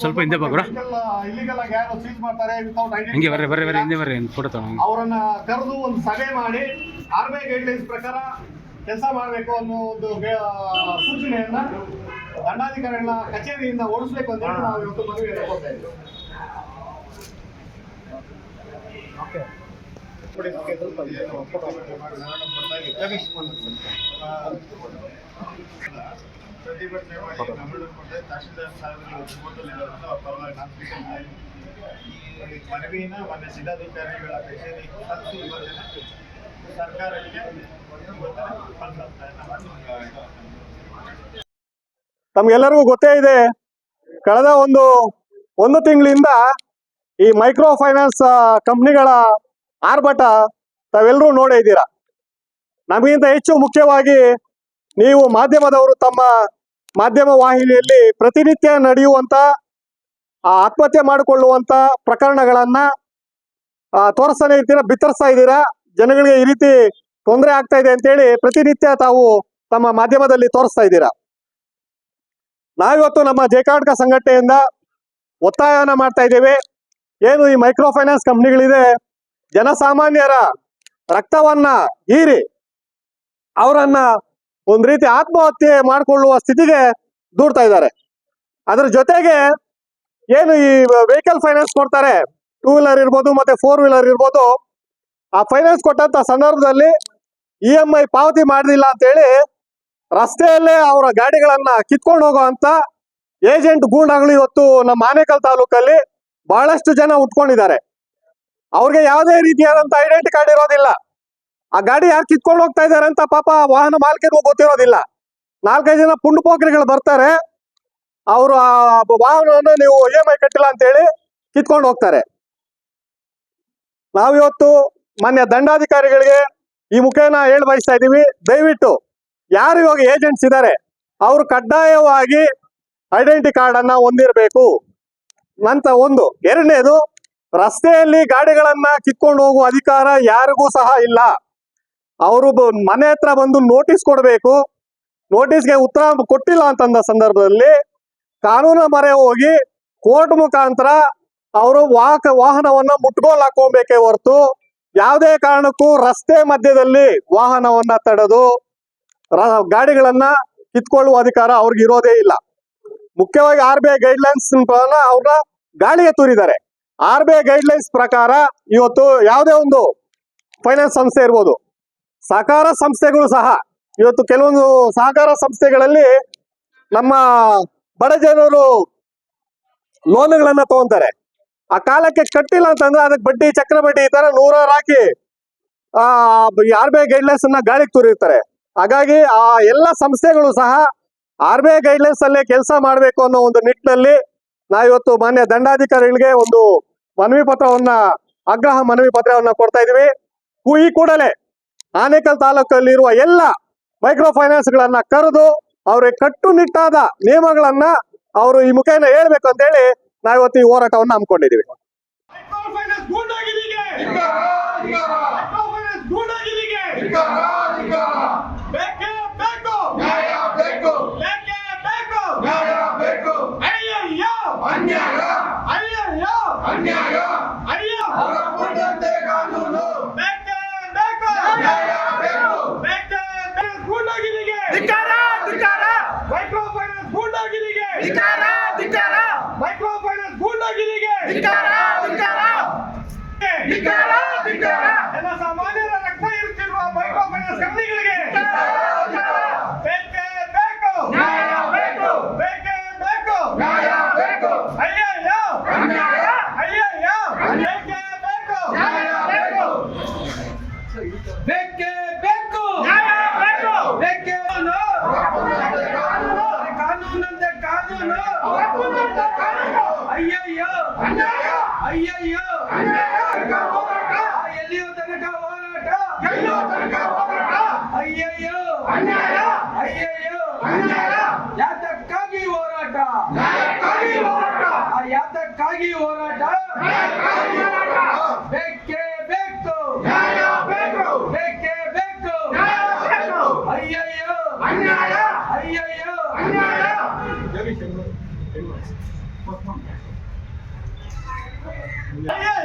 ಸ್ವಲ್ಪ ಹಿಂದೆ ಬಾಗ್ರ ಇಲ್ಲಿಗಲ್ ಆಗಿ ಯಾರು ಸೀಸ್ ಮಾಡ್ತಾರೆ ವಿತೌಟ್ ಹಿಂಗೆ ಬರ್ರಿ ಹಿಂದೆ ಬರ್ರಿ ಫೋಟೋ ತಗೊಂಡು ಅವರನ್ನ ಕರೆದು ಒಂದು ಸಭೆ ಮಾಡಿ ಆರ್ಮಿ ಗೈಡ್ಲೈನ್ಸ್ ಪ್ರಕಾರ ಕೆಲಸ ಮಾಡಬೇಕು ಅನ್ನೋ ಒಂದು ಸೂಚನೆಯನ್ನ ದಂಡಾಧಿಕಾರಿಗಳ ಕಚೇರಿಯಿಂದ ಓಡಿಸಬೇಕು ಅಂತ ಹೇಳಿ ನಾವು ಇವತ್ತು ಮನವಿ ಕೊಡ್ತಾ ಇದ್ದೀವಿ. ತಹಶೀಲ್ದಾರ್ ಮನವಿನ ಮೊನ್ನೆ ಜಿಲ್ಲಾಧಿಕಾರಿಗಳ ಕಚೇರಿ ಸರ್ಕಾರಕ್ಕೆ ತಮ್ಗೆಲ್ಲರಿಗೂ ಗೊತ್ತೇ ಇದೆ, ಕಳೆದ ಒಂದು ತಿಂಗಳಿಂದ ಈ ಮೈಕ್ರೋ ಫೈನಾನ್ಸ್ ಕಂಪ್ನಿಗಳ ಆರ್ಭಟ ತಾವೆಲ್ಲರೂ ನೋಡೇ ಇದ್ದೀರಾ. ನಮಗಿಂತ ಹೆಚ್ಚು ಮುಖ್ಯವಾಗಿ ನೀವು ಮಾಧ್ಯಮದವರು ತಮ್ಮ ಮಾಧ್ಯಮ ವಾಹಿನಿಯಲ್ಲಿ ಪ್ರತಿನಿತ್ಯ ನಡೆಯುವಂತ ಆತ್ಮಹತ್ಯೆ ಮಾಡಿಕೊಳ್ಳುವಂತ ಪ್ರಕರಣಗಳನ್ನ ತೋರಿಸ್ತಾನೆ ಇರ್ತೀರಾ, ಬಿತ್ತರಿಸ್ತಾ ಇದ್ದೀರಾ. ಜನಗಳಿಗೆ ಈ ರೀತಿ ತೊಂದರೆ ಆಗ್ತಾ ಇದೆ ಅಂತೇಳಿ ಪ್ರತಿನಿತ್ಯ ತಾವು ತಮ್ಮ ಮಾಧ್ಯಮದಲ್ಲಿ ತೋರಿಸ್ತಾ ಇದ್ದೀರಾ. ನಾವಿವತ್ತು ನಮ್ಮ ಜೈಕಾರ್ಡ್ಕ ಸಂಘಟನೆಯಿಂದ ಒತ್ತಾಯನ ಮಾಡ್ತಾ ಇದ್ದೇವೆ. ಏನು ಈ ಮೈಕ್ರೋ ಫೈನಾನ್ಸ್ ಕಂಪ್ನಿಗಳಿದೆ, ಜನಸಾಮಾನ್ಯರ ರಕ್ತವನ್ನ ಹೀರಿ ಅವರನ್ನ ಒಂದ್ ರೀತಿ ಆತ್ಮಹತ್ಯೆ ಮಾಡಿಕೊಳ್ಳುವ ಸ್ಥಿತಿಗೆ ದೂಡ್ತಾ ಇದ್ದಾರೆ. ಅದ್ರ ಜೊತೆಗೆ ಏನು ಈ ವೆಹಿಕಲ್ ಫೈನಾನ್ಸ್ ಕೊಡ್ತಾರೆ, 2 ವೀಲರ್ ಇರ್ಬೋದು ಮತ್ತೆ 4 ವೀಲರ್ ಇರ್ಬೋದು, ಆ ಫೈನಾನ್ಸ್ ಕೊಟ್ಟಂತ ಸಂದರ್ಭದಲ್ಲಿ EMI ಪಾವತಿ ಮಾಡಲಿಲ್ಲ ಅಂತೇಳಿ ರಸ್ತೆಯಲ್ಲೇ ಅವರ ಗಾಡಿಗಳನ್ನ ಕಿತ್ಕೊಂಡು ಹೋಗುವಂತ ಏಜೆಂಟ್ ಗೂಂಡಾಗಳು ಇವತ್ತು ನಮ್ಮ ಆನೇಕಲ್ ತಾಲೂಕಲ್ಲಿ ಬಹಳಷ್ಟು ಜನ ಉಟ್ಕೊಂಡಿದ್ದಾರೆ. ಅವ್ರಿಗೆ ಯಾವುದೇ ರೀತಿಯಾದಂತ ಐಡೆಂಟಿ ಕಾರ್ಡ್ ಇರೋದಿಲ್ಲ. ಆ ಗಾಡಿ ಯಾರು ಕಿತ್ಕೊಂಡು ಹೋಗ್ತಾ ಇದಾರೆ ಅಂತ ಪಾಪ ವಾಹನ ಮಾಲೀಕರಿಗೂ ಗೊತ್ತಿರೋದಿಲ್ಲ. 4-5 ಜನ ಪುಂಡು ಪೋಖ್ರಿಗಳು ಬರ್ತಾರೆ, ಅವರು ಆ ವಾಹನವನ್ನು ನೀವು EMI ಕಟ್ಟಿಲ್ಲ ಅಂತೇಳಿ ಕಿತ್ಕೊಂಡು ಹೋಗ್ತಾರೆ. ನಾವಿವತ್ತು ಮಾನ್ಯ ದಂಡಾಧಿಕಾರಿಗಳಿಗೆ ಈ ಮುಖೇನ ಹೇಳಿ ಬಯಸ್ತಾ ಇದ್ದೀವಿ, ದಯವಿಟ್ಟು ಯಾರು ಇವಾಗ ಏಜೆಂಟ್ಸ್ ಇದ್ದಾರೆ ಅವರು ಕಡ್ಡಾಯವಾಗಿ ಐಡೆಂಟಿ ಕಾರ್ಡ್ ಅನ್ನ ಹೊಂದಿರಬೇಕು ಅಂತ ಒಂದು. ಎರಡನೇದು, ರಸ್ತೆಯಲ್ಲಿ ಗಾಡಿಗಳನ್ನ ಕಿತ್ಕೊಂಡು ಹೋಗುವ ಅಧಿಕಾರ ಯಾರಿಗೂ ಸಹ ಇಲ್ಲ. ಅವರು ಮನೆ ಹತ್ರ ಬಂದು ನೋಟಿಸ್ ಕೊಡಬೇಕು. ನೋಟಿಸ್ಗೆ ಉತ್ತರ ಕೊಟ್ಟಿಲ್ಲ ಅಂತಂದ ಸಂದರ್ಭದಲ್ಲಿ ಕಾನೂನು ಮೊರೆ ಹೋಗಿ ಕೋರ್ಟ್ ಮುಖಾಂತರ ಅವರು ವಾಹನವನ್ನ ಮುಟ್ಗೋಲ್ ಹಾಕೋಬೇಕೇ ಹೊರತು ಯಾವುದೇ ಕಾರಣಕ್ಕೂ ರಸ್ತೆ ಮಧ್ಯದಲ್ಲಿ ವಾಹನವನ್ನ ತಡೆದು ಗಾಡಿಗಳನ್ನ ಕಿತ್ಕೊಳ್ಳುವ ಅಧಿಕಾರ ಅವ್ರಿಗೆ ಇರೋದೇ ಇಲ್ಲ. ಮುಖ್ಯವಾಗಿ RBI ಗೈಡ್ಲೈನ್ಸ್ ಅವ್ರನ್ನ ಗಾಳಿಗೆ ತೂರಿದ್ದಾರೆ. RBI ಗೈಡ್ಲೈನ್ಸ್ ಪ್ರಕಾರ ಇವತ್ತು ಯಾವುದೇ ಒಂದು ಫೈನಾನ್ಸ್ ಸಂಸ್ಥೆ ಇರ್ಬೋದು, ಸಹಕಾರ ಸಂಸ್ಥೆಗಳು ಸಹ ಇವತ್ತು ಕೆಲವೊಂದು ಸಹಕಾರ ಸಂಸ್ಥೆಗಳಲ್ಲಿ ನಮ್ಮ ಬಡ ಜನರು ಲೋನ್ಗಳನ್ನ ತಗೊಂತಾರೆ. ಆ ಕಾಲಕ್ಕೆ ಕಟ್ಟಿಲ್ಲ ಅಂತಂದ್ರೆ ಅದಕ್ಕೆ ಬಡ್ಡಿ, ಚಕ್ರ ಬಡ್ಡಿ ಈ ತರ 100 ಹಾಕಿ RBI ಗೈಡ್ಲೈನ್ಸ್ ಅನ್ನ ಗಾಳಿಗೆ ತೂರಿರ್ತಾರೆ. ಹಾಗಾಗಿ ಆ ಎಲ್ಲ ಸಂಸ್ಥೆಗಳು ಸಹ RBI ಗೈಡ್ಲೈನ್ಸ್ ಅಲ್ಲೇ ಕೆಲಸ ಮಾಡಬೇಕು ಅನ್ನೋ ಒಂದು ನಿಟ್ಟಿನಲ್ಲಿ ನಾವಿವತ್ತು ಮಾನ್ಯ ದಂಡಾಧಿಕಾರಿಗಳಿಗೆ ಒಂದು ಆಗ್ರಹ ಮನವಿ ಪತ್ರವನ್ನ ಕೊಡ್ತಾ ಇದೀವಿ. ಈ ಕೂಡಲೇ ಆನೇಕಲ್ ತಾಲೂಕಲ್ಲಿರುವ ಎಲ್ಲ ಮೈಕ್ರೋ ಫೈನಾನ್ಸ್ ಗಳನ್ನ ಕರೆದು ಅವ್ರಿಗೆ ಕಟ್ಟುನಿಟ್ಟಾದ ನಿಯಮಗಳನ್ನ ಅವರು ಈ ಮುಖೇನ ಹೇಳ್ಬೇಕು ಅಂತ ಹೇಳಿ ನಾವಿವತ್ತು ಈ ಹೋರಾಟವನ್ನು ಹಮ್ಮಿಕೊಂಡಿದ್ದೀವಿ. ಜನಸಾಮಾನ್ಯರ ರಕ್ತ ಇರುತ್ತಿರುವ ಮೈಕ್ರೋ ಫೈನಾನ್ಸ್ ಕಂಪನಿಗಳಿಗೆ ಬೇಕೇ ಬೇಕು, ಬೇಕೇ ಬೇಕು, ಅಯ್ಯಯ್ಯೋ, ಬೇಕೇ ಬೇಕು, ಬೇಕೇ ಬೇಕು, ಬೇಕೇ ಕಾನೂನಂತೆ ಕಾನೂನು, ಅಯ್ಯಯ್ಯೋ, ಎಲ್ಲಿಯೋ ತನಕ ಹೋರಾಟ, ಅಯ್ಯಯ್ಯೋ, ಯಾತಕ್ಕಾಗಿ ಹೋರಾಟ, ಯಾತಕ್ಕಾಗಿ ಹೋರಾಟ, ಬೇಕೇ ಬೇಕು, ಬೇಕೇ ಬೇಕು, ಅಯ್ಯಯ್ಯೋ, ಅಯ್ಯಯ್ಯೋ. ನಿಮ್ಗೆ